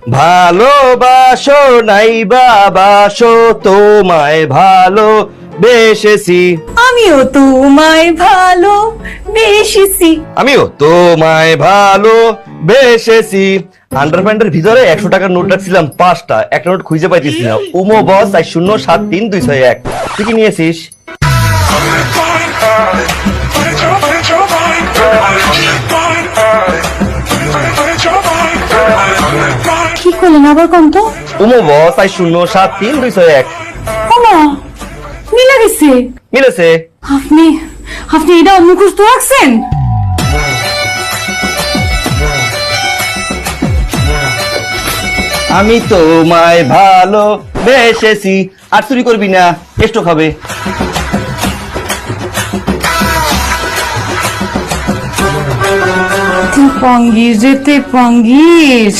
ভালোবাসো নাই বাবাসো তোমায় ভালো বেসেছি। আমিও তোমায় ভালো বেশিছি। আমিও তোমায় ভালো বেসেছি। আন্ডারপ্যান্টের ভিতরে 100 টাকার নোট রাখছিলাম 5টা, একটা নোট খুঁজে পাইতেছি না। উমো বস 4073 201। তুই কি নিয়েছিস? কি করলেন আবার কোন তো? উমো বস 4073 201। ওমা, মিলে গেছে। মিলেছে। আপনি আপনি এটা মুখস্থ রাখছেন? আমি তোমায় ভালো বেসেছি। আর চুরি করবি না, এসটো খাবে। পঙ্গিস যেতে পঙ্গিস।